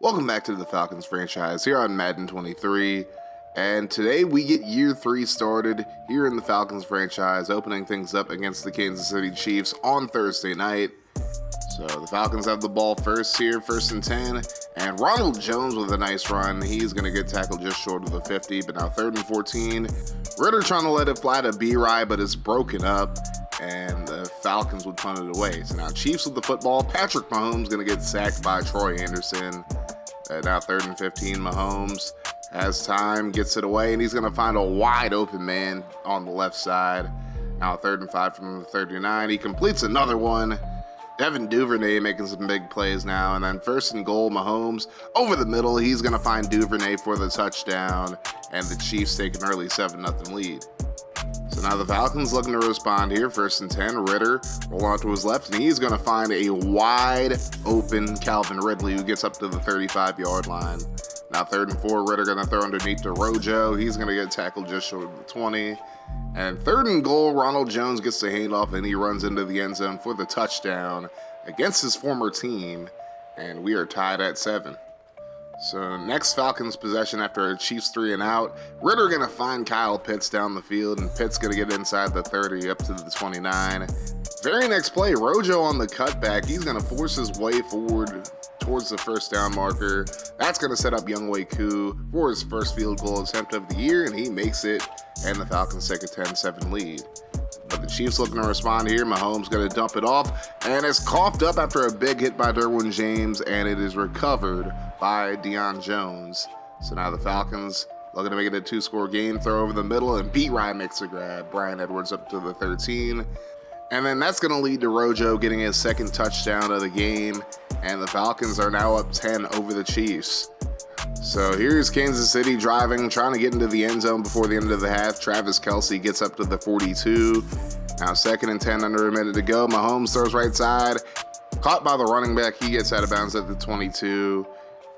Welcome back to the Falcons franchise here on Madden 23, and today we get year 3 started here in the Falcons franchise, opening things up against the Kansas City Chiefs on Thursday night. So the Falcons have the ball first here, 1st and 10, and Ronald Jones with a nice run. He's going to get tackled just short of the 50, but now 3rd and 14. Ritter trying to let it fly to B-Rye, but it's broken up, and the Falcons would punt it away. So now Chiefs with the football. Patrick Mahomes going to get sacked by Troy Anderson. Now 3rd and 15, Mahomes has time, gets it away, and he's going to find a wide open man on the left side. Now 3rd and 5 from the 39. He completes another one. Devin Duvernay making some big plays now, and then 1st and goal, Mahomes over the middle. He's going to find Duvernay for the touchdown, and the Chiefs take an early 7-0 lead. So now the Falcons looking to respond here. 1st and 10, Ritter roll out to his left, and he's going to find a wide open Calvin Ridley, who gets up to the 35-yard line. Now 3rd and 4, Ritter going to throw underneath to Rojo. He's going to get tackled just short of the 20. And 3rd and goal, Ronald Jones gets the handoff, and he runs into the end zone for the touchdown against his former team, and we are tied at 7. So next Falcons possession after a Chiefs 3 and out, Ritter going to find Kyle Pitts down the field, and Pitts going to get inside the 30 up to the 29. Very next play, Rojo on the cutback. He's going to force his way forward towards the 1st down marker. That's going to set up Younghoe Koo for his first field goal attempt of the year, and he makes it, and the Falcons take a 10-7 lead. But the Chiefs looking to respond here. Mahomes going to dump it off, and it's coughed up after a big hit by Derwin James, and it is recovered by Deion Jones. So now the Falcons looking to make it a 2-score game, throw over the middle, and B-Rye makes a grab. Bryan Edwards up to the 13. And then that's going to lead to Rojo getting his 2nd touchdown of the game, and the Falcons are now up 10 over the Chiefs. So here's Kansas City driving, trying to get into the end zone before the end of the half. Travis Kelce gets up to the 42. Now 2nd and 10, under a minute to go. Mahomes throws right side. Caught by the running back. He gets out of bounds at the 22.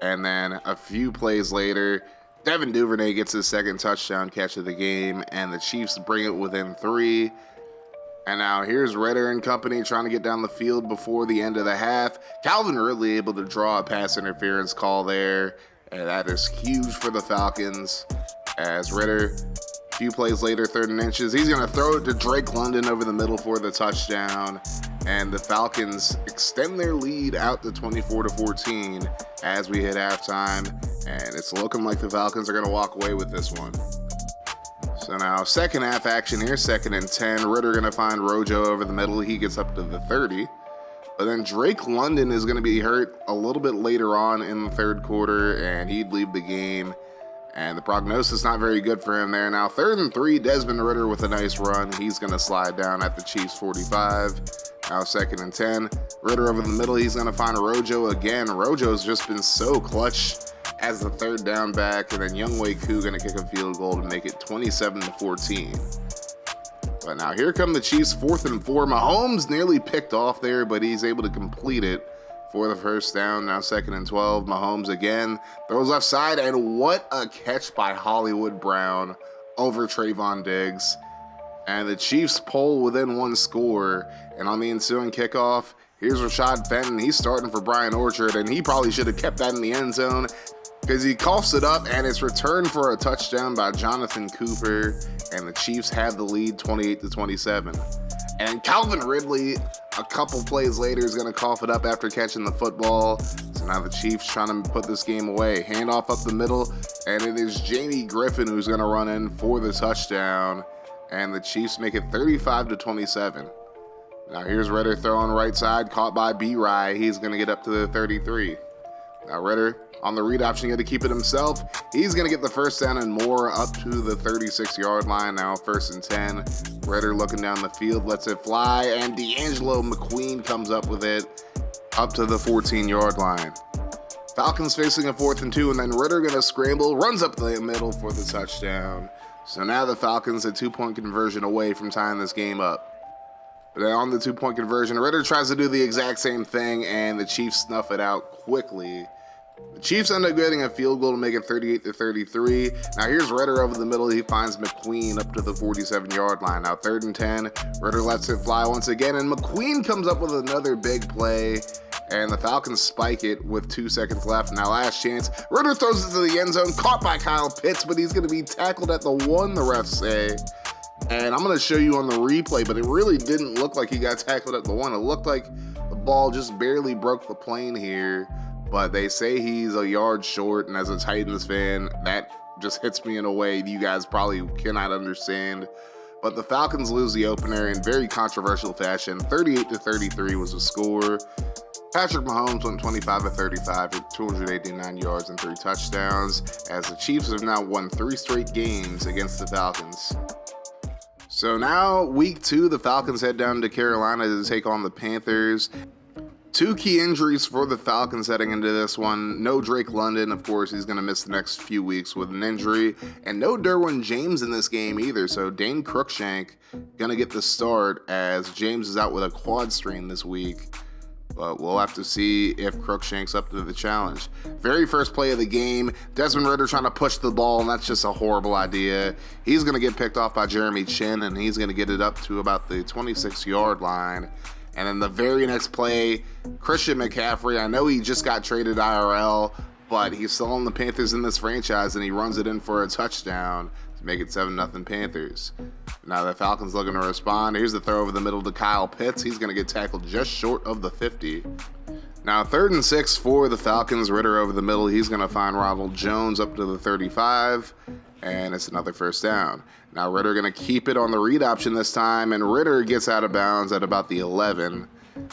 And then a few plays later, Devin Duvernay gets his 2nd touchdown catch of the game, and the Chiefs bring it within 3. And now here's Ritter and company trying to get down the field before the end of the half. Calvin Ridley able to draw a pass interference call there, and that is huge for the Falcons. As Ritter, a few plays later, 3rd and inches, he's going to throw it to Drake London over the middle for the touchdown. And the Falcons extend their lead out to 24-14 as we hit halftime. And it's looking like the Falcons are going to walk away with this one. So now 2nd half action here, 2nd and 10. Ritter going to find Rojo over the middle. He gets up to the 30. But then Drake London is going to be hurt a little bit later on in the 3rd quarter, and he'd leave the game. And the prognosis not very good for him there. Now 3rd and 3, Desmond Ritter with a nice run. He's going to slide down at the Chiefs 45. Now 2nd and 10, Ritter over the middle. He's going to find Rojo again. Rojo's just been so clutch as the 3rd down back, and then Younghoe Koo going to kick a field goal to make it 27-14. But now here come the Chiefs, 4th and 4. Mahomes nearly picked off there, but he's able to complete it for the 1st down. Now 2nd and 12. Mahomes again throws left side, and what a catch by Hollywood Brown over Trayvon Diggs. And the Chiefs pull within 1 score, and on the ensuing kickoff, here's Rashad Fenton. He's starting for Brian Orchard, and he probably should have kept that in the end zone because he coughs it up, and it's returned for a touchdown by Jonathan Cooper, and the Chiefs have the lead 28-27. And Calvin Ridley, a couple plays later, is going to cough it up after catching the football. So now the Chiefs trying to put this game away. Handoff up the middle, and it is Jamie Griffin who's going to run in for the touchdown, and the Chiefs make it 35-27. Now here's Ritter throwing right side, caught by B-Rye. He's going to get up to the 33. Now Ritter on the read option, going to keep it himself. He's going to get the 1st down and more up to the 36-yard line. Now 1st and 10. Ritter looking down the field, lets it fly, and D'Angelo McQueen comes up with it up to the 14-yard line. Falcons facing a 4th and 2, and then Ritter going to scramble, runs up the middle for the touchdown. So now the Falcons a 2-point conversion away from tying this game up. But on the 2-point conversion, Ritter tries to do the exact same thing, and the Chiefs snuff it out quickly. The Chiefs end up getting a field goal to make it 38-33. Now here's Ritter over the middle. He finds McQueen up to the 47-yard line. Now 3rd and 10. Ritter lets it fly once again, and McQueen comes up with another big play. and the Falcons spike it with 2 seconds left. Now last chance, Ritter throws it to the end zone, caught by Kyle Pitts, but he's going to be tackled at the 1, the refs say. And I'm going to show you on the replay, but it really didn't look like he got tackled at the 1. It looked like the ball just barely broke the plane here, but they say he's a yard short, and as a Titans fan, that just hits me in a way you guys probably cannot understand. But the Falcons lose the opener in very controversial fashion. 38-33 was the score. Patrick Mahomes went 25-35 for 289 yards and 3 touchdowns, as the Chiefs have now won 3 straight games against the Falcons. So now, week 2, the Falcons head down to Carolina to take on the Panthers. 2 key injuries for the Falcons heading into this one. No Drake London, of course, he's going to miss the next few weeks with an injury. And no Derwin James in this game either, so Dane Cruikshank going to get the start as James is out with a quad strain this week. But we'll have to see if Cruikshank's up to the challenge. Very first play of the game, Desmond Ritter trying to push the ball, and that's just a horrible idea. He's going to get picked off by Jeremy Chinn, and he's going to get it up to about the 26-yard line. And then the very next play, Christian McCaffrey, I know he just got traded IRL, but he's still on the Panthers in this franchise, and he runs it in for a touchdown to make it 7-0 Panthers. Now the Falcons looking to respond. Here's the throw over the middle to Kyle Pitts. He's going to get tackled just short of the 50. Now 3rd and 6 for the Falcons. Ritter over the middle. He's going to find Ronald Jones up to the 35, and it's another first down. Now Ritter going to keep it on the read option this time, and Ritter gets out of bounds at about the 11.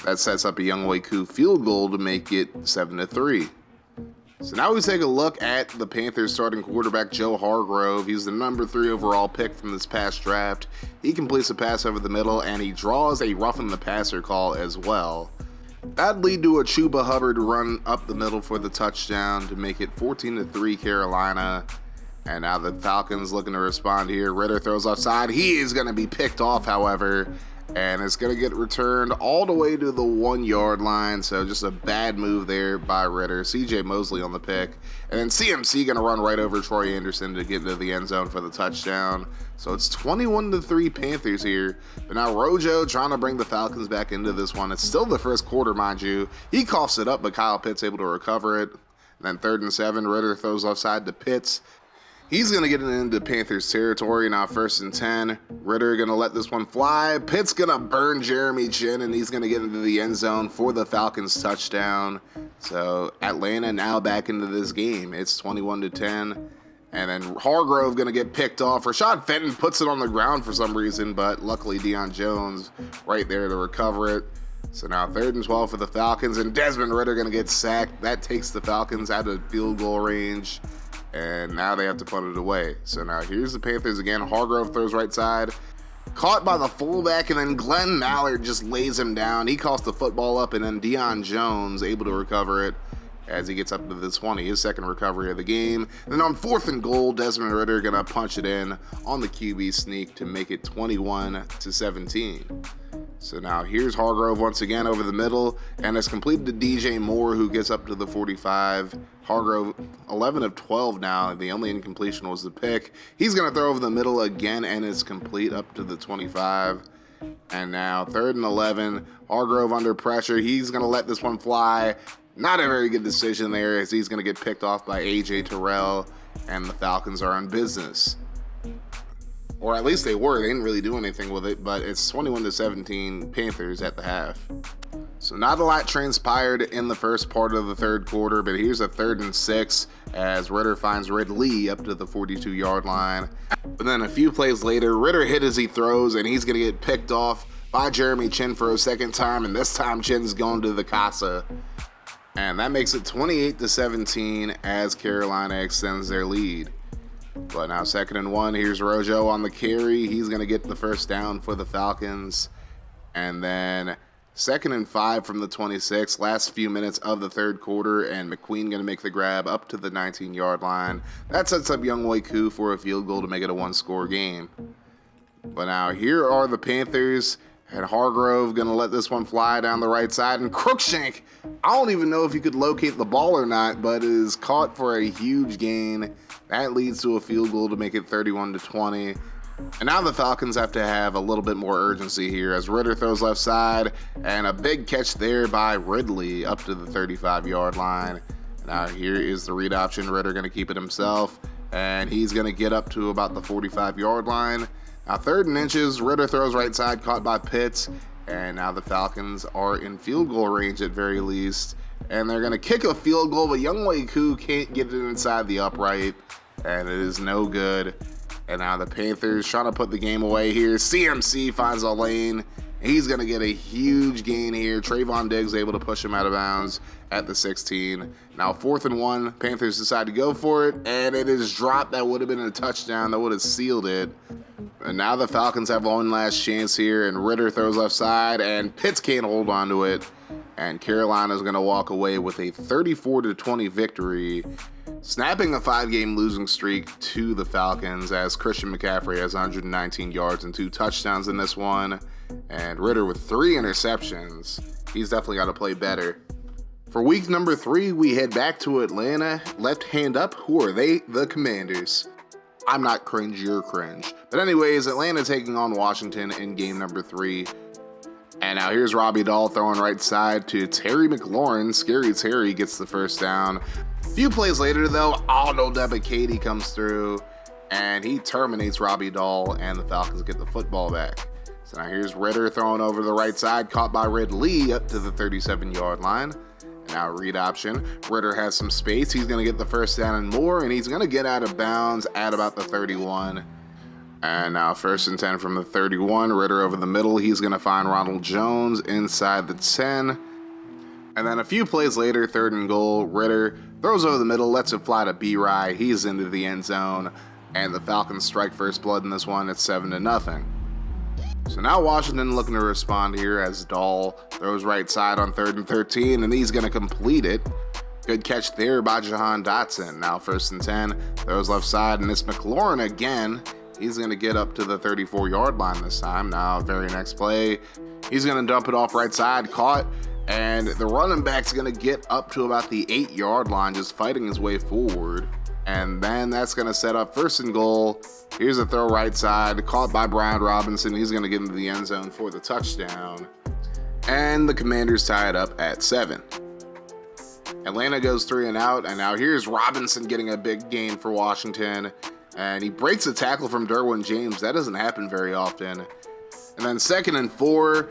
That sets up a Younghoe Koo field goal to make it 7-3. So now we take a look at the Panthers starting quarterback Joe Hargrove. He's the number 3 overall pick from this past draft. He completes a pass over the middle, and he draws a roughing the passer call as well. That'd lead to a Chuba Hubbard run up the middle for the touchdown to make it 14-3 Carolina. And now the Falcons looking to respond here. Ritter throws offside. He is going to be picked off, however, and it's going to get returned all the way to the 1-yard line. So just a bad move there by Ritter. CJ Mosley on the pick. And then CMC going to run right over Troy Anderson to get into the end zone for the touchdown. So it's 21-3 Panthers here. But now Rojo trying to bring the Falcons back into this one. It's still the first quarter, mind you. He coughs it up, but Kyle Pitts able to recover it. And then 3rd and 7, Ritter throws offside to Pitts. He's going to get it into Panthers territory. Now 1st and 10. Ritter going to let this one fly. Pitt's going to burn Jeremy Chinn, and he's going to get into the end zone for the Falcons touchdown. So Atlanta now back into this game. It's 21-10. And then Hargrove going to get picked off. Rashad Fenton puts it on the ground for some reason, but luckily Deion Jones right there to recover it. So now 3rd and 12 for the Falcons, and Desmond Ritter going to get sacked. That takes the Falcons out of field goal range. And now they have to punt it away. So now here's the Panthers again. Hargrove throws right side. Caught by the fullback, and then Glenn Mallard just lays him down. He coughs the football up, and then Deion Jones able to recover it as he gets up to the 20. His second recovery of the game. Then on 4th and goal, Desmond Ritter going to punch it in on the QB sneak to make it 21-17. So now here's Hargrove once again over the middle, and it's completed to DJ Moore, who gets up to the 45. Hargrove 11 of 12 now. The only incompletion was the pick. He's going to throw over the middle again, and it's complete up to the 25. And now 3rd and 11. Hargrove under pressure. He's going to let this one fly. Not a very good decision there, as he's going to get picked off by A.J. Terrell, and the Falcons are on business. Or at least they were. They didn't really do anything with it, but it's 21-17 Panthers at the half. So not a lot transpired in the first part of the 3rd quarter, but here's a 3rd and 6 as Ritter finds Ridley up to the 42-yard line. But then a few plays later, Ritter hit as he throws, and he's going to get picked off by Jeremy Chinn for a second time, and this time Chinn's going to the casa. And that makes it 28-17 as Carolina extends their lead. But now 2nd and 1, here's Rojo on the carry. He's going to get the first down for the Falcons. And then 2nd and 5 from the 26, last few minutes of the 3rd quarter, and McQueen going to make the grab up to the 19-yard line. That sets up Younghoe Koo for a field goal to make it a 1-score game. But now here are the Panthers, and Hargrove going to let this one fly down the right side, and Cruikshank, I don't even know if he could locate the ball or not, but is caught for a huge gain. That leads to a field goal to make it 31-20. And now the Falcons have to have a little bit more urgency here as Ritter throws left side, and a big catch there by Ridley up to the 35-yard line. Now here is the read option. Ritter going to keep it himself, and he's going to get up to about the 45-yard line. Now 3rd and inches, Ritter throws right side, caught by Pitts, and now the Falcons are in field goal range at very least. And they're going to kick a field goal, but Younghoe Koo can't get it inside the upright, and it is no good. And now the Panthers trying to put the game away here. CMC finds a lane. He's going to get a huge gain here. Trayvon Diggs able to push him out of bounds at the 16. Now 4th and 1. Panthers decide to go for it, and it is dropped. That would have been a touchdown. That would have sealed it. And now the Falcons have one last chance here, and Ritter throws left side, and Pitts can't hold on to it. And Carolina's going to walk away with a 34-20 victory, snapping a 5-game losing streak to the Falcons, as Christian McCaffrey has 119 yards and 2 touchdowns in this one, and Ritter with 3 interceptions. He's definitely got to play better. For week number 3, we head back to Atlanta. Left hand up, who are they? The Commanders. I'm not cringe, you're cringe. But anyways, Atlanta taking on Washington in game number 3. And now here's Robbie Dahl throwing right side to Terry McLaurin. Scary Terry gets the first down. A few plays later, though, Aldo Debicati comes through, and he terminates Robbie Dahl, and the Falcons get the football back. So now here's Ritter throwing over the right side, caught by Ridley up to the 37-yard line. And now read option. Ritter has some space. He's going to get the first down and more, and he's going to get out of bounds at about the 31. And now 1st and 10 from the 31. Ritter over the middle. He's going to find Ronald Jones inside the 10. And then a few plays later, 3rd and goal. Ritter throws over the middle, lets it fly to B-Rye. He's into the end zone. And the Falcons strike first blood in this one. It's 7-0. So now Washington looking to respond here as Dahl throws right side on 3rd and 13. And he's going to complete it. Good catch there by Jahan Dotson. Now 1st and 10. Throws left side, and it's McLaurin again. He's going to get up to the 34-yard line this time. Now, very next play, he's going to dump it off right side, caught, and the running back's going to get up to about the 8-yard line, just fighting his way forward. And then that's going to set up 1st and goal. Here's a throw right side, caught by Brian Robinson. He's going to get into the end zone for the touchdown. And the Commanders tie it up at 7. Atlanta goes 3 and out, and now here's Robinson getting a big gain for Washington. And he breaks a tackle from Derwin James. That doesn't happen very often. And then 2nd and 4,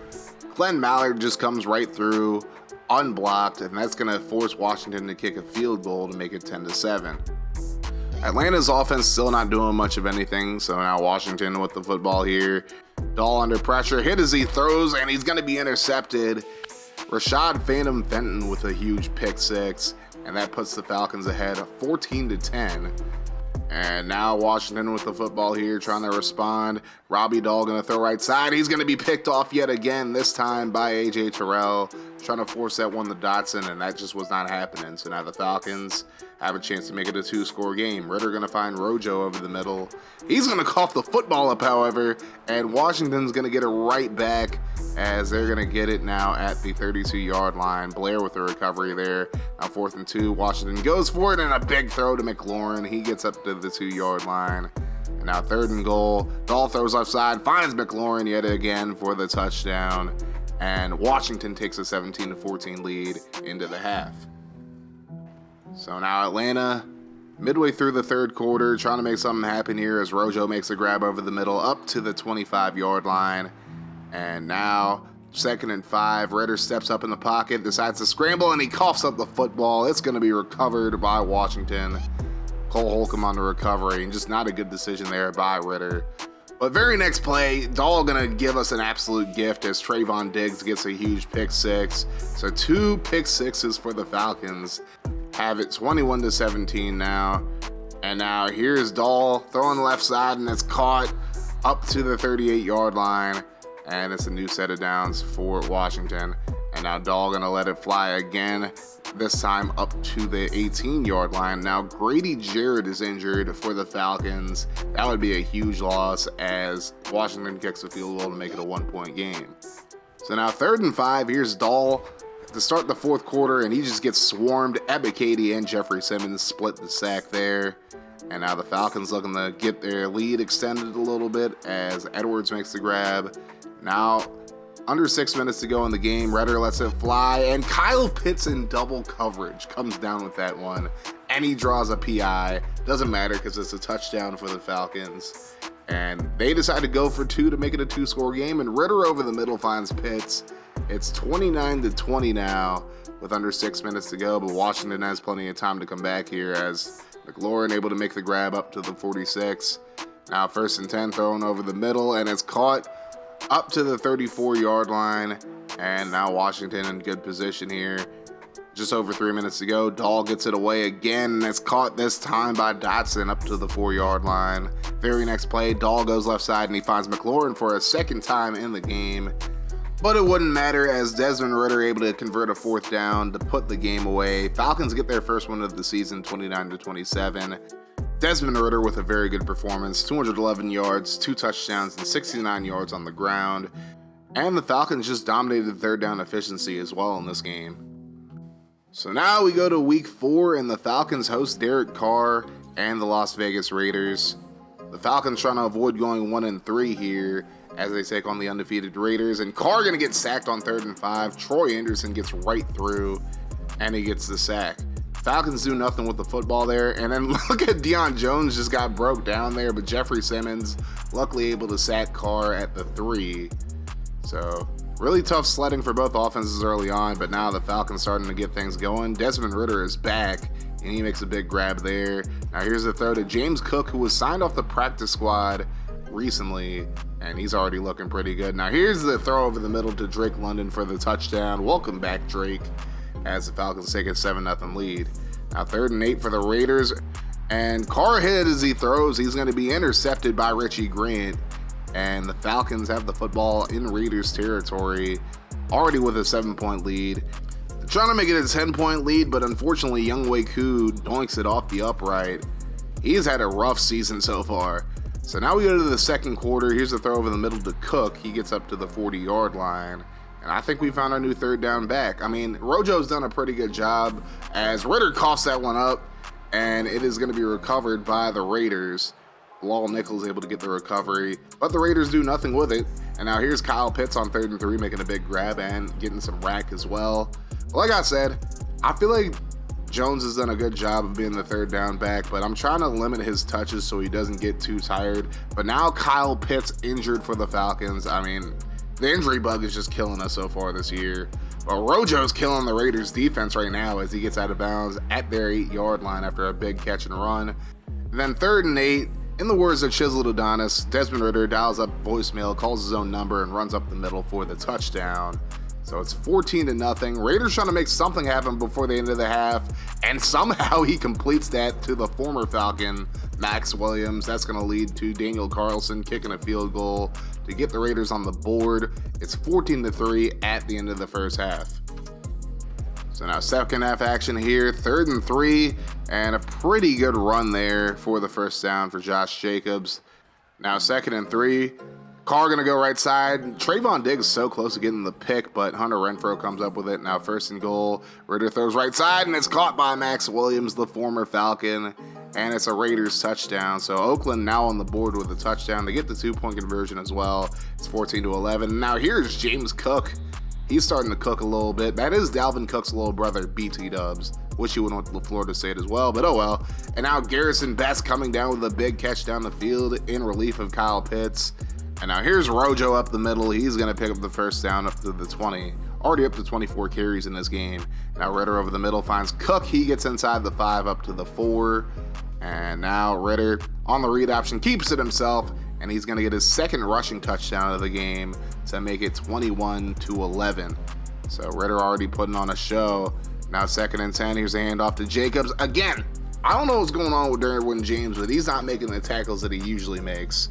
Glenn Mallard just comes right through, unblocked, and that's going to force Washington to kick a field goal to make it 10-7. Atlanta's offense still not doing much of anything, so now Washington with the football here. Dahl under pressure, hit as he throws, and he's going to be intercepted. Rashad Phantom Fenton with a huge pick six, and that puts the Falcons ahead 14-10. And now Washington with the football here, trying to respond. Robbie Dahl going to throw right side. He's going to be picked off yet again, this time by A.J. Terrell, trying to force that one to Dotson, and that just was not happening. So now the Falcons have a chance to make it a 2-score game. Ritter going to find Rojo over the middle. He's going to cough the football up, however, and Washington's going to get it right back as they're going to get it now at the 32-yard line. Blair with the recovery there. Now 4th and 2. Washington goes for it, and a big throw to McLaurin. He gets up to the 2-yard line. And now 3rd and goal. Dahl throws offside, finds McLaurin yet again for the touchdown. And Washington takes a 17-14 lead into the half. So now Atlanta, midway through the 3rd quarter, trying to make something happen here as Rojo makes a grab over the middle up to the 25-yard line. And now 2nd and 5. Ritter steps up in the pocket, decides to scramble, and he coughs up the football. It's going to be recovered by Washington. Cole Holcomb on the recovery, and just not a good decision there by Ritter. But very next play, Dahl going to give us an absolute gift as Trayvon Diggs gets a huge pick six. So 2 pick sixes for the Falcons. Have it 21-17 now. And now here's Dahl throwing the left side, and it's caught up to the 38-yard line. And it's a new set of downs for Washington. And now Dahl going to let it fly again, this time up to the 18-yard line. Now Grady Jarrett is injured for the Falcons. That would be a huge loss as Washington kicks the field goal to make it a 1-point game. So now 3rd and 5. Here's Dahl to start the 4th quarter, and he just gets swarmed. Ebiketie and Jeffrey Simmons split the sack there. And now the Falcons looking to get their lead extended a little bit as Edwards makes the grab. Now, under 6 minutes to go in the game, Redder lets it fly, and Kyle Pitts in double coverage comes down with that one, and he draws a PI. Doesn't matter because it's a touchdown for the Falcons. And they decide to go for 2 to make it a 2-score game, and Ridder over the middle finds Pitts. It's 29-20 now with under 6 minutes to go, but Washington has plenty of time to come back here as McLaurin able to make the grab up to the 46. Now 1st and 10 thrown over the middle, and it's caught up to the 34-yard line. And now Washington in good position here. Just over 3 minutes to go. Dahl gets it away again, and it's caught this time by Dotson up to the 4-yard line. Very next play, Dahl goes left side, and he finds McLaurin for a second time in the game. But it wouldn't matter as Desmond Ridder able to convert a 4th down to put the game away. Falcons get their first win of the season, 29-27. Desmond Ridder with a very good performance, 211 yards, 2 touchdowns, and 69 yards on the ground. And the Falcons just dominated 3rd down efficiency as well in this game. So now we go to week 4, and the Falcons host Derek Carr and the Las Vegas Raiders. The Falcons trying to avoid going 1-3 here as they take on the undefeated Raiders, and Carr gonna get sacked on 3rd and 5. Troy Anderson gets right through, and he gets the sack. Falcons do nothing with the football there, and then look at Deion Jones just got broke down there, but Jeffrey Simmons luckily able to sack Carr at the 3. So really tough sledding for both offenses early on, but now the Falcons starting to get things going. Desmond Ridder is back, and he makes a big grab there. Now here's the throw to James Cook, who was signed off the practice squad recently, and he's already looking pretty good. Now here's the throw over the middle to Drake London for the touchdown. Welcome back, Drake, as the Falcons take a 7-0 lead. Now 3rd and 8 for the Raiders, and Carr hit as he throws. He's going to be intercepted by Richie Grant, and the Falcons have the football in Raiders territory, already with a 7-point lead. They're trying to make it a 10-point lead, but unfortunately Younghoe Koo doinks it off the upright. He's had a rough season so far. So now we go to the second quarter. Here's the throw over the middle to Cook. He gets up to the 40-yard line. And I think we found our new 3rd down back. I mean, Rojo's done a pretty good job as Ridder coughs that one up, and it is going to be recovered by the Raiders. Lal Nichols able to get the recovery, but the Raiders do nothing with it. And now here's Kyle Pitts on 3rd and 3, making a big grab and getting some rack as well. Like I said, I feel like Jones has done a good job of being the 3rd down back, but I'm trying to limit his touches so he doesn't get too tired. But now Kyle Pitts injured for the Falcons. I mean, the injury bug is just killing us so far this year. But Rojo's killing the Raiders defense right now as he gets out of bounds at their 8-yard line after a big catch and run. And then 3rd and 8, in the words of Chiseled Adonis, Desmond Ridder dials up voicemail, calls his own number, and runs up the middle for the touchdown. So it's 14-0. Raiders trying to make something happen before the end of the half, and somehow he completes that to the former Falcon, Max Williams. That's going to lead to Daniel Carlson kicking a field goal to get the Raiders on the board. It's 14-3 at the end of the first half. So now second half action here, 3rd and 3, and a pretty good run there for the first down for Josh Jacobs. Now 2nd and 3. Carr gonna go right side. Trayvon Diggs so close to getting the pick, but Hunter Renfrow comes up with it. Now 1st and goal. Ridder throws right side, and it's caught by Max Williams, the former Falcon, and it's a Raiders touchdown. So Oakland now on the board with a touchdown to get the 2-point conversion as well. It's 14-11. Now here's James Cook. He's starting to cook a little bit. That is Dalvin Cook's little brother, BT Dubs. Wish you would want Florida State as well, but oh well. And now Garrison Best coming down with a big catch down the field in relief of Kyle Pitts. And now here's Rojo up the middle. He's going to pick up the first down up to the 20. Already up to 24 carries in this game. Now Ridder over the middle finds Cook. He gets inside the 5 up to the 4. And now Ridder on the read option keeps it himself. And he's going to get his 2nd rushing touchdown of the game to make it 21-11. So Ridder already putting on a show. Now 2nd and 10. Here's a handoff to Jacobs. Again, I don't know what's going on with Derwin James, but he's not making the tackles that he usually makes.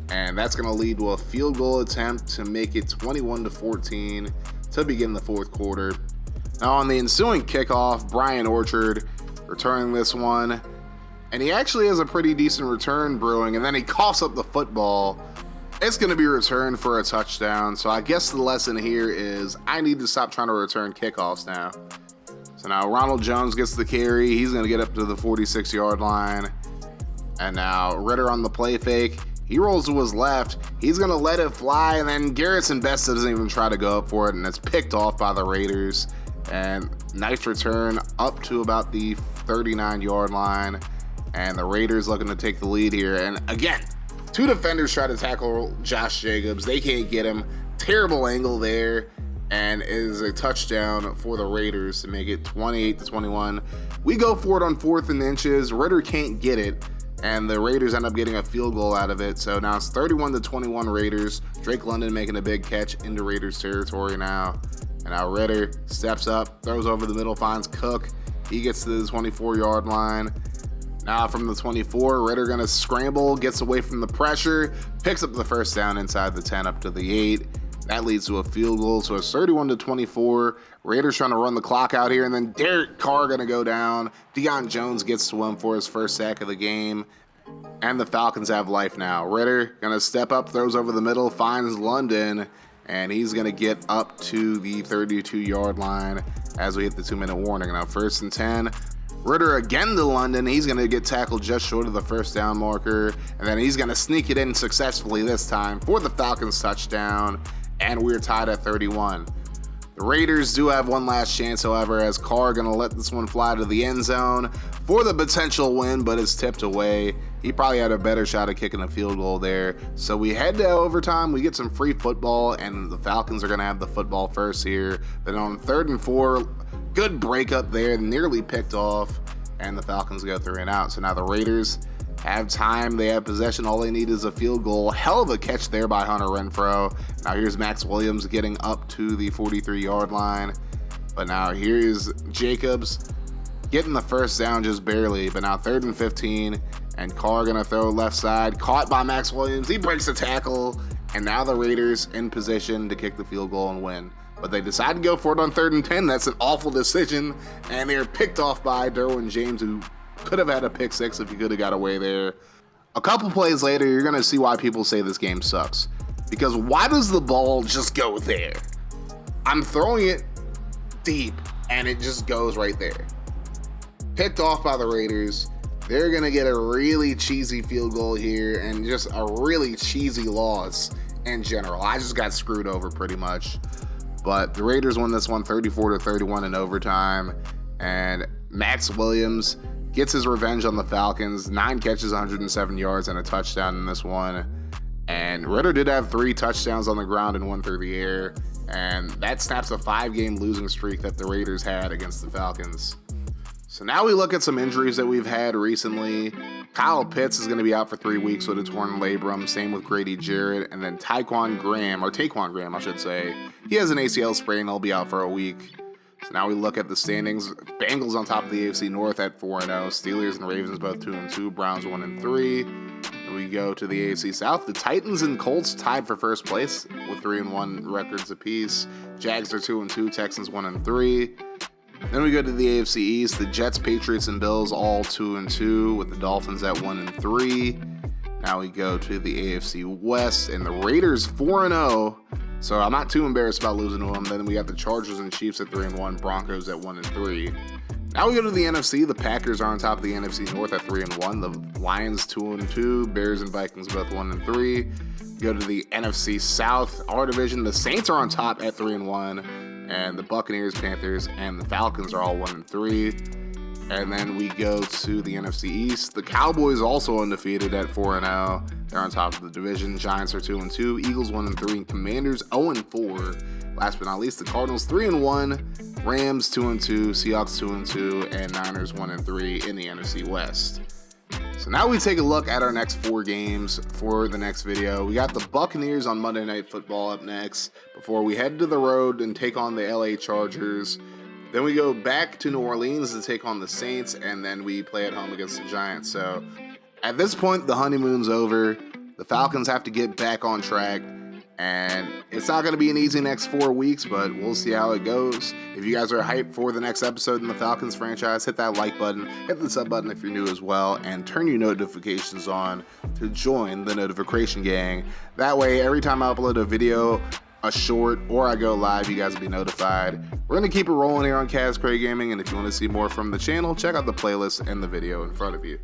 And that's going to lead to a field goal attempt to make it 21-14 to begin the 4th quarter. Now on the ensuing kickoff, Brian Orchard returning this one. And he actually has a pretty decent return brewing, and then he coughs up the football. It's going to be returned for a touchdown. So I guess the lesson here is I need to stop trying to return kickoffs now. So now Ronald Jones gets the carry. He's going to get up to the 46-yard line. And now Ritter on the play fake. He rolls to his left. He's going to let it fly, and then Garrison Best doesn't even try to go up for it, and it's picked off by the Raiders. And nice return up to about the 39-yard line. And the Raiders looking to take the lead here. And again, two defenders try to tackle Josh Jacobs. They can't get him. Terrible angle there. And it is a touchdown for the Raiders to make it 28-21. We go for it on 4th and inches. Ritter can't get it, and the Raiders end up getting a field goal out of it. So now it's 31-21 Raiders. Drake London making a big catch into Raiders territory now. And now Ritter steps up, throws over the middle, finds Cook. He gets to the 24-yard line. Now from the 24, Ritter gonna scramble, gets away from the pressure, picks up the first down inside the 10 up to the 8. That leads to a field goal, so it's 31-24. Raiders trying to run the clock out here, and then Derek Carr gonna go down. Deion Jones gets to him for his first sack of the game, and the Falcons have life now. Ritter gonna step up, throws over the middle, finds London, and he's gonna get up to the 32-yard line as we hit the 2-minute warning. Now 1st and 10. Ritter again to London. He's going to get tackled just short of the first down marker, and then he's going to sneak it in successfully this time for the Falcons touchdown, and we're tied at 31. The Raiders do have one last chance, however, as Carr going to let this one fly to the end zone for the potential win, but it's tipped away. He probably had a better shot at kicking a field goal there. So we head to overtime. We get some free football, and the Falcons are going to have the football first here. Then on 3rd and 4, good breakup there, nearly picked off, and the Falcons go 3 and out. So now the Raiders have time. They have possession. All they need is a field goal. Hell of a catch there by Hunter Renfrow. Now here's Max Williams getting up to the 43-yard line. But now here's Jacobs getting the first down just barely. But now 3rd and 15, and Carr going to throw left side. Caught by Max Williams. He breaks the tackle, and now the Raiders in position to kick the field goal and win. But they decide to go for it on 3rd and 10. That's an awful decision, and they're picked off by Derwin James, who could have had a pick 6 if he could have got away there. A couple plays later, you're going to see why people say this game sucks. Because why does the ball just go there? I'm throwing it deep, and it just goes right there. Picked off by the Raiders. They're going to get a really cheesy field goal here, and just a really cheesy loss in general. I just got screwed over pretty much. But the Raiders won this one 34-31 in overtime, and Max Williams gets his revenge on the Falcons. 9 catches, 107 yards, and a touchdown in this one. And Ritter did have 3 touchdowns on the ground and 1 through the air, and that snaps a 5-game losing streak that the Raiders had against the Falcons. So now we look at some injuries that we've had recently. Kyle Pitts is going to be out for 3 weeks with a torn labrum. Same with Grady Jarrett. And then Taquan Graham, I should say. He has an ACL sprain. He'll be out for a week. So now we look at the standings. Bengals on top of the AFC North at 4-0. Steelers and Ravens both 2-2. Browns 1-3. And we go to the AFC South. The Titans and Colts tied for first place with 3-1 records apiece. Jags are 2-2. Texans 1-3. Then we go to the AFC East. The Jets, Patriots, and Bills all 2-2 with the Dolphins at 1-3. Now we go to the AFC West and the Raiders 4-0. So I'm not too embarrassed about losing to them. Then we got the Chargers and Chiefs at 3-1, Broncos at 1-3. Now we go to the NFC. The Packers are on top of the NFC North at 3-1. The Lions 2-2. Bears and Vikings both 1-3. Go to the NFC South, our division. The Saints are on top at 3-1. And the Buccaneers, Panthers, and the Falcons are all 1-3. And then we go to the NFC East. The Cowboys also undefeated at 4-0. They're on top of the division. Giants are 2-2. Eagles 1-3. Commanders 0-4. Last but not least, the Cardinals 3-1. Rams 2-2. Seahawks 2-2. And Niners 1-3 in the NFC West. So now we take a look at our next 4 games for the next video. We got the Buccaneers on Monday Night Football up next before we head to the road and take on the LA Chargers. Then we go back to New Orleans to take on the Saints, and then we play at home against the Giants. So at this point, the honeymoon's over. The Falcons have to get back on track. And it's not going to be an easy next 4 weeks, but we'll see how it goes. If you guys are hyped for the next episode in the Falcons franchise, hit that like button, hit the sub button if you're new as well, and turn your notifications on to join the notification gang. That way, every time I upload a video, a short, or I go live, you guys will be notified. We're going to keep it rolling here on Kaz Craig Gaming, and if you want to see more from the channel, check out the playlist and the video in front of you.